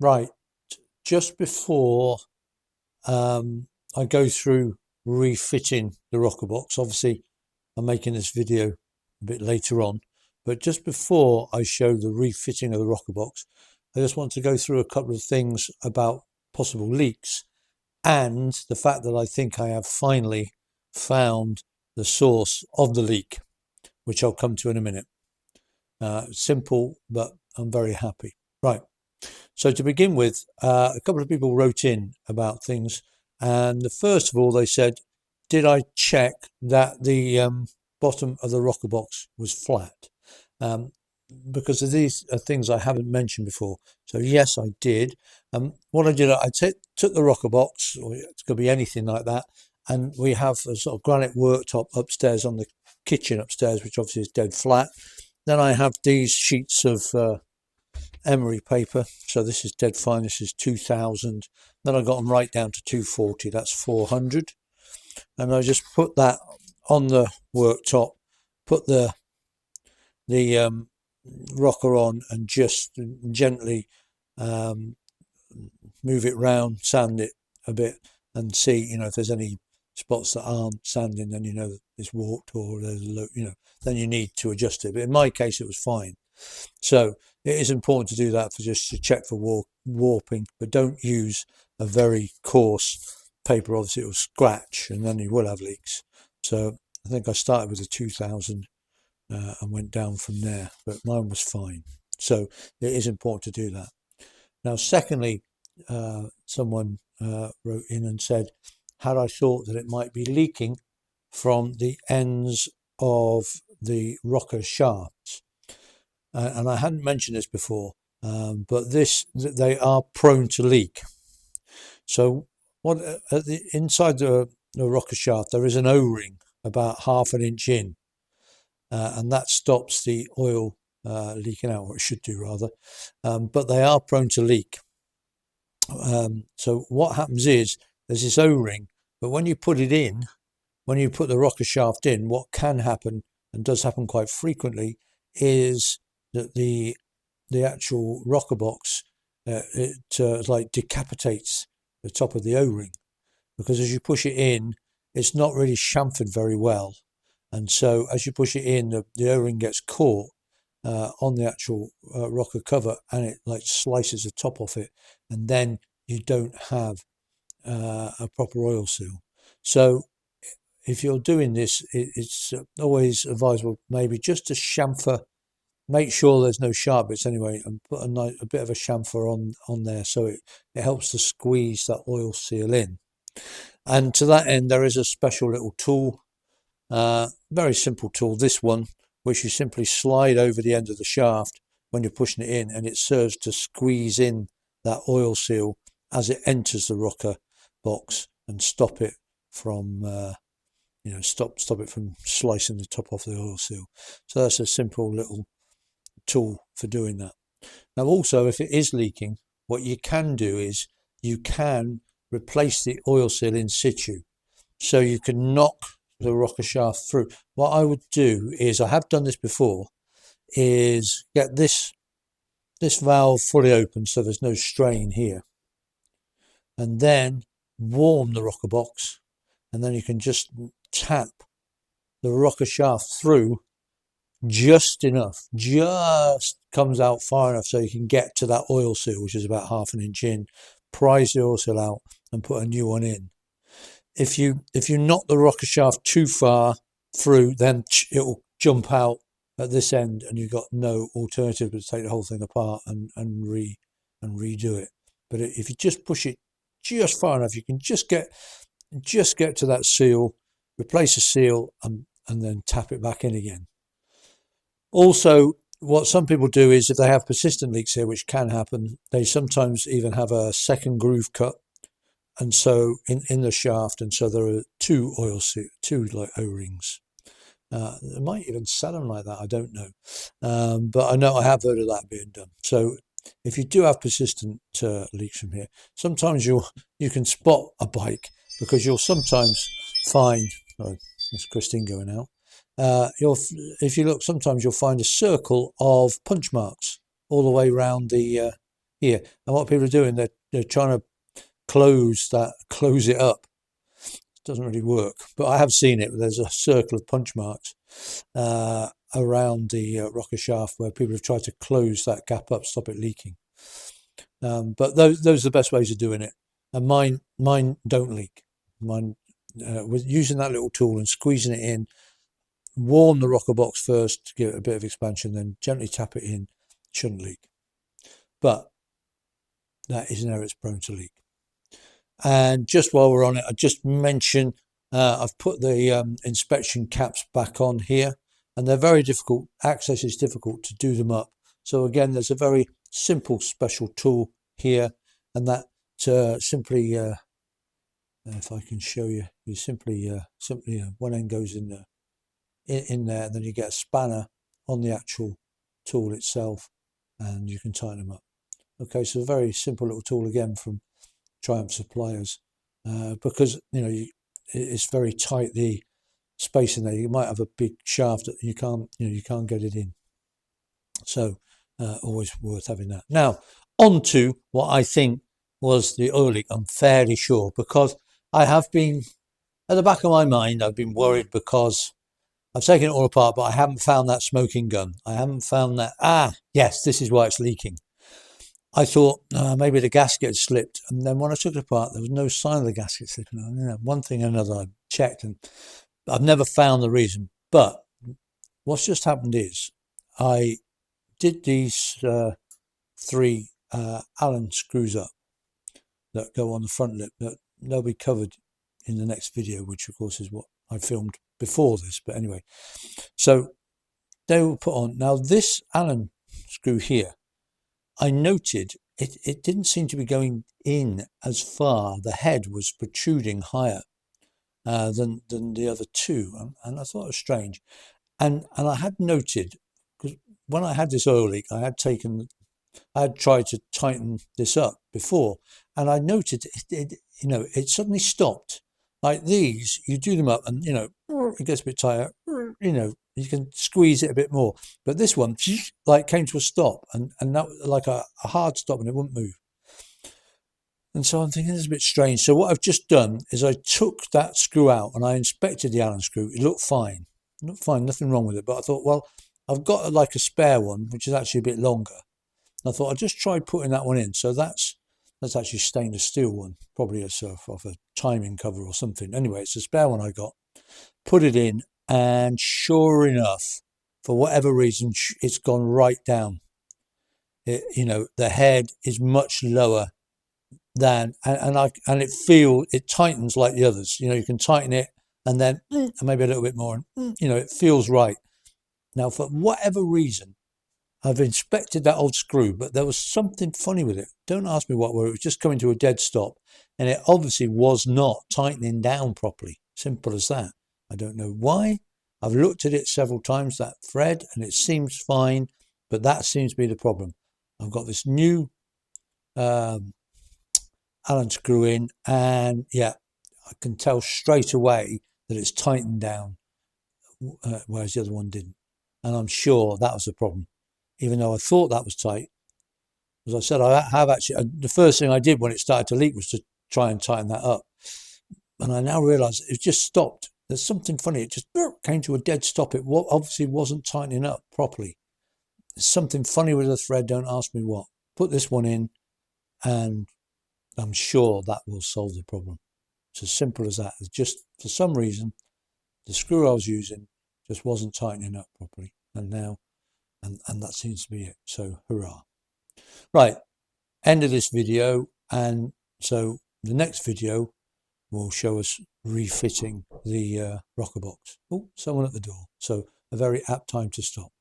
Right, just before I go through refitting the rocker box, obviously I'm making this video a bit later on, but just before I show the refitting of the rocker box, I just want to go through a couple of things about possible leaks and the fact that I think I have finally found the source of the leak, which I'll come to in a minute. Simple, but I'm very happy. Right. So to begin with, a couple of people wrote in about things, and first of all they said, did I check that the bottom of the rocker box was flat? Because of these are things I haven't mentioned before. So yes, I did. What I did, I took the rocker box, or it could be anything like that, and we have a sort of granite worktop upstairs on the kitchen upstairs, which obviously is dead flat. Then I have these sheets of emery paper, so this is dead fine, this is 2000. Then I got them right down to 240, that's 400, and I just put that on the worktop, put the rocker on, and just gently move it round, sand it a bit, and see, you know, if there's any spots that aren't sanding, then you know it's warped, or there's then you need to adjust it. But in my case it was fine. So it is important to do that, for just to check for warping, but don't use a very coarse paper, obviously it will scratch and then you will have leaks. So I think I started with a 2000 and went down from there, but mine was fine. So it is important to do that. Now secondly, someone wrote in and said, had I thought that it might be leaking from the ends of the rocker shafts. And I hadn't mentioned this before, but they are prone to leak. So what inside the rocker shaft there is an O-ring about half an inch in, and that stops the oil leaking out, or it should do rather. But they are prone to leak. So what happens is there's this O-ring, but when you put it in, when you put the rocker shaft in, what can happen, and does happen quite frequently, is that the actual rocker box like decapitates the top of the O-ring, because as you push it in, it's not really chamfered very well, and so as you push it in, the O-ring gets caught on the actual rocker cover, and it like slices the top off it, and then you don't have a proper oil seal. So if you're doing this, it's always advisable maybe just to chamfer, make sure there's no sharp bits anyway, and put a bit of a chamfer on there, so it helps to squeeze that oil seal in. And to that end there is a special little tool, very simple tool, this one, which you simply slide over the end of the shaft when you're pushing it in, and it serves to squeeze in that oil seal as it enters the rocker box and stop it from stop it from slicing the top off the oil seal. So that's a simple little tool for doing that. Now also, if it is leaking, what you can do is you can replace the oil seal in situ, so you can knock the rocker shaft through. What I would do is, I have done this before, is get this valve fully open so there's no strain here, and then warm the rocker box, and then you can just tap the rocker shaft through just enough, just comes out far enough so you can get to that oil seal, which is about half an inch in, prise the oil seal out and put a new one in. If you knock the rocker shaft too far through, then it will jump out at this end, and you've got no alternative but to take the whole thing apart and redo it. But if you just push it just far enough, you can just get to that seal, replace the seal, and then tap it back in again. Also, what some people do is, if they have persistent leaks here, which can happen, they sometimes even have a second groove cut, and so in the shaft, and so there are two like O-rings. They might even sell them like that, I don't know, but I know I have heard of that being done. So if you do have persistent leaks from here, sometimes you can spot a bike, because you'll sometimes find, oh, that's Christine going out, if you look, sometimes you'll find a circle of punch marks all the way around the here. And what people are doing, they're trying to close it up. It doesn't really work, but I have seen it. There's a circle of punch marks around the rocker shaft where people have tried to close that gap up, stop it leaking. But those are the best ways of doing it. And mine don't leak. Mine with using that little tool and squeezing it in, warm the rocker box first to give it a bit of expansion, then gently tap it in. Shouldn't leak. But that is an area it's prone to leak. And just while we're on it, I just mention I've put the inspection caps back on here, and they're very difficult. Access is difficult to do them up. So again, there's a very simple special tool here, and that simply, if I can show you, you simply one end goes in there, and then you get a spanner on the actual tool itself, and you can tighten them up. Okay, so a very simple little tool again from Triumph suppliers, because it's very tight, the space in there. You might have a big shaft that you can't get it in. So always worth having that. Now on to what I think was the oil leak. I'm fairly sure, because I have been, at the back of my mind, I've been worried because I've taken it all apart, but I haven't found that smoking gun. I haven't found that. Yes, this is why it's leaking. I thought maybe the gasket had slipped, and then when I took it apart, there was no sign of the gasket slipping. One thing or another, I checked, and I've never found the reason. But what's just happened is I did these 3 Allen screws up that go on the front lip that they'll be covered in the next video, which of course is what I filmed before this. But anyway, so they were put on. Now this Allen screw here, I noted it didn't seem to be going in as far. The head was protruding higher than the other 2, and I thought it was strange. And I had noted, because when I had this oil leak, I had tried to tighten this up before, and I noted it suddenly stopped. Like these, you do them up, and it gets a bit tighter. You can squeeze it a bit more, but this one like came to a stop, and that was like a hard stop, and it wouldn't move. And so I'm thinking it's a bit strange. So what I've just done is I took that screw out and I inspected the Allen screw. It looked fine. Nothing wrong with it. But I thought, well, I've got like a spare one, which is actually a bit longer. And I thought I'd just try putting that one in. So that's actually stainless steel one, probably off a timing cover or something. Anyway, it's a spare one I got. Put it in, and sure enough, for whatever reason, it's gone right down. The head is much lower than, and it tightens like the others. You can tighten it and then and maybe a little bit more, and it feels right. Now for whatever reason, I've inspected that old screw, but there was something funny with it. Don't ask me what, where it was just coming to a dead stop, and it obviously was not tightening down properly. Simple as that. I don't know why. I've looked at it several times, that thread, and it seems fine, but that seems to be the problem. I've got this new Allen screw in, and yeah, I can tell straight away that it's tightened down, whereas the other one didn't. And I'm sure that was the problem, even though I thought that was tight. As I said, I have actually, the first thing I did when it started to leak was to try and tighten that up. And I now realise it just stopped. There's something funny. It just came to a dead stop. It obviously wasn't tightening up properly. There's something funny with the thread. Don't ask me what. Put this one in, and I'm sure that will solve the problem. It's as simple as that. It's just, for some reason, the screw I was using just wasn't tightening up properly. And now, and that seems to be it. So, hurrah. Right, end of this video. And so the next video will show us refitting the rocker box. Oh, someone at the door. So a very apt time to stop.